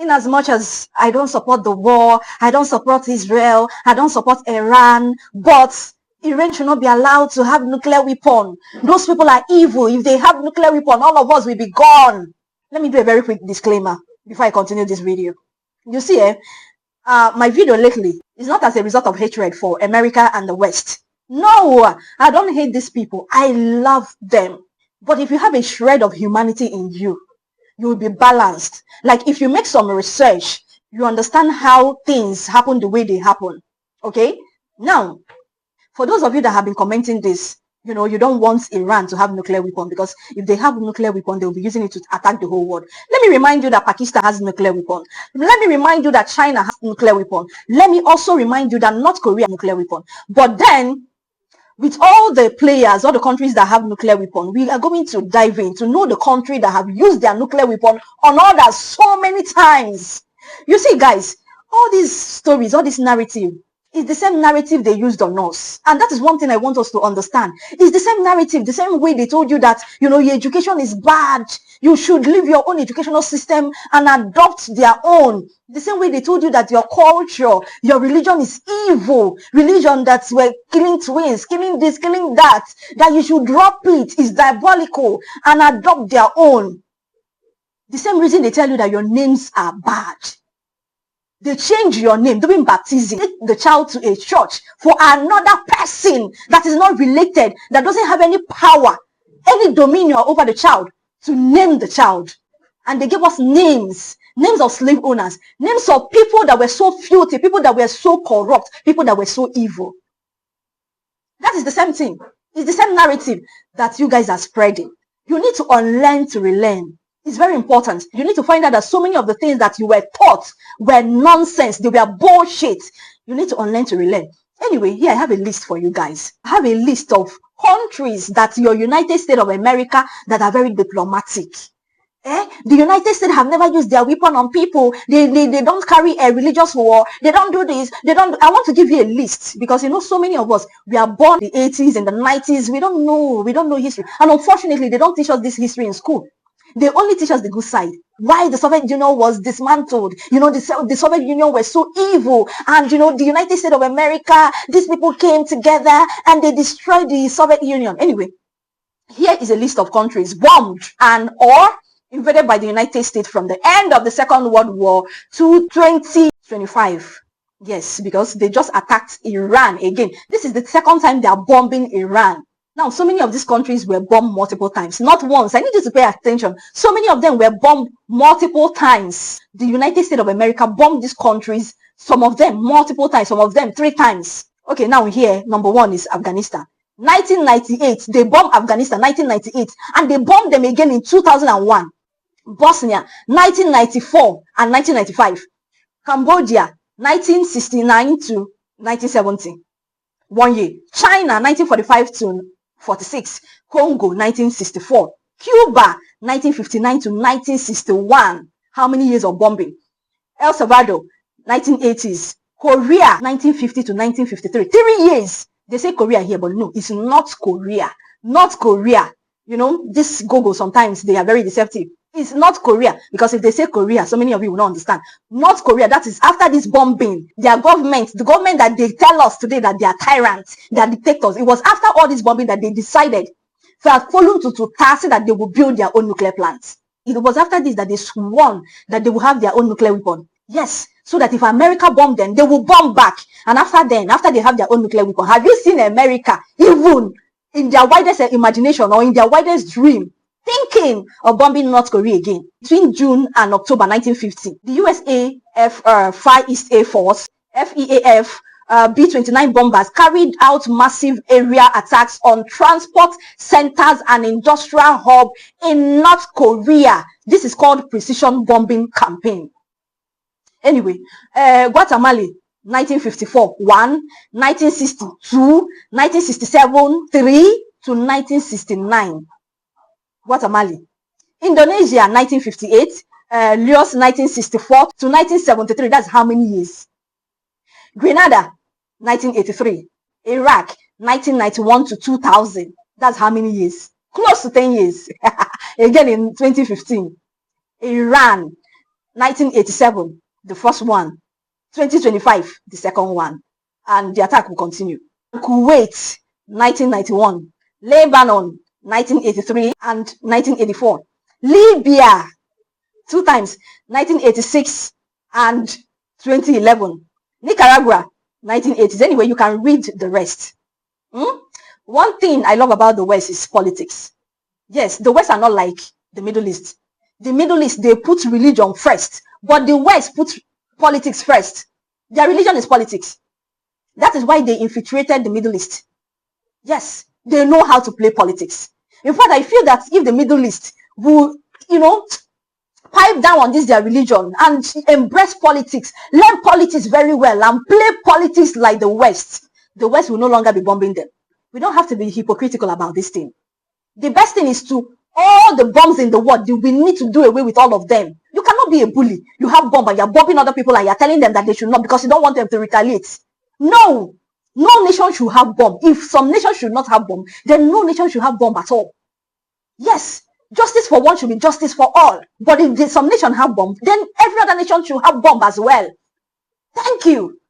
in as much as I don't support the war, I don't support Israel, I don't support Iran, but Iran should not be allowed to have nuclear weapon. Those people are evil. If they have nuclear weapon, all of us will be gone. Let me do a very quick disclaimer before I continue this video. You see, my video lately is not as a result of hatred for America and the West. No, I don't hate these people. I love them. But if you have a shred of humanity in you, you will be balanced. Like if you make some research, you understand how things happen the way they happen. Okay? Now, for those of you that have been commenting this, you know, you don't want Iran to have nuclear weapon because if they have nuclear weapon, they'll be using it to attack the whole world. Let me remind you that Pakistan has nuclear weapon. Let me remind you that China has nuclear weapon. Let me also remind you that North Korea has nuclear weapon. But then, with all the players, all the countries that have nuclear weapon, we are going to dive in to know the country that have used their nuclear weapon on others so many times. You see, guys, all these stories, all this narrative, is the same narrative they used on us. And that is one thing I want us to understand. It's the same narrative, the same way they told you that, you know, your education is bad. You should leave your own educational system and adopt their own. The same way they told you that your culture, your religion is evil. Religion that we're killing twins, killing this, killing that. That you should drop it, is diabolical, and adopt their own. The same reason they tell you that your names are bad. They change your name during baptism, take the child to a church for another person that is not related, that doesn't have any power, any dominion over the child, to name the child. And they gave us names of slave owners, names of people that were so filthy, people that were so corrupt, people that were so evil. That is the same thing. It's the same narrative that you guys are spreading. You need to unlearn to relearn. It's very important. You need to find out that so many of the things that you were taught were nonsense. They were bullshit. You need to unlearn to relearn. Anyway, here I have a list for you guys. I have a list of countries that your United States of America that are very diplomatic. The United States have never used their weapon on people. They don't carry a religious war. They don't do this. They don't. I want to give you a list because you know so many of us, we are born in the 80s and the 90s. We don't know history. And unfortunately, they don't teach us this history in school. They only teach us the good side. Why the Soviet Union was dismantled. You know, the Soviet Union was so evil. And, you know, the United States of America, these people came together and they destroyed the Soviet Union. Anyway, here is a list of countries bombed and or invaded by the United States from the end of the Second World War to 2025. Yes, because they just attacked Iran again. This is the second time they are bombing Iran. Now, so many of these countries were bombed multiple times, not once. I need you to pay attention. So many of them were bombed multiple times. The United States of America bombed these countries, some of them multiple times, some of them 3 times. Okay, now here, number 1 is Afghanistan. 1998, they bombed Afghanistan, 1998, and they bombed them again in 2001. Bosnia, 1994 and 1995. Cambodia, 1969 to 1970. 1 year. China, 1945 to 46, Congo 1964, Cuba 1959 to 1961. How many years of bombing? El Salvador 1980s, Korea 1950 to 1953. 3 years. They say Korea here, but no, it's North Korea. North Korea. You know, this Google sometimes they are very deceptive. It's North Korea, because if they say Korea, so many of you will not understand. North Korea, that is after this bombing, their government, the government that they tell us today that they are tyrants, they are dictators. It was after all this bombing that they decided to follow to task that they will build their own nuclear plants. It was after this that they sworn that they will have their own nuclear weapon. Yes, so that if America bombed them, they will bomb back. And after they have their own nuclear weapon, have you seen America, even in their widest imagination or in their widest dream, thinking of bombing North Korea again? Between June and October 1950, the USAF Far East Air Force, FEAF, B-29 bombers carried out massive area attacks on transport centers and industrial hub in North Korea. This is called precision bombing campaign. Anyway, Guatemala, 1954, 1, 1962, 1967, 3 to 1969. Guatemala. Indonesia, 1958, Laos, 1964 to 1973. That's how many years? Grenada, 1983. Iraq, 1991 to 2000. That's how many years? Close to 10 years. Again in 2015. Iran, 1987, the first one. 2025, the second one. And the attack will continue. Kuwait, 1991. Lebanon, 1983 and 1984. Libya, 2 times, 1986 and 2011. Nicaragua, 1980s. Anyway, you can read the rest. One thing I love about the West is politics. Yes, the West are not like the Middle East. The Middle East, they put religion first, but the West put politics first. Their religion is politics. That is why they infiltrated the Middle East. Yes, they know how to play politics. In fact, I feel that if the Middle East will, pipe down on this their religion and embrace politics, learn politics very well and play politics like the West will no longer be bombing them. We don't have to be hypocritical about this thing. The best thing is to, all the bombs in the world, we need to do away with all of them. You cannot be a bully. You have bomb and you're bombing other people and you're telling them that they should not because you don't want them to retaliate. No nation should have bomb. If some nation should not have bomb, then no nation should have bomb at all. Yes, justice for one should be justice for all. But if some nation have bomb, then every other nation should have bomb as well. Thank you.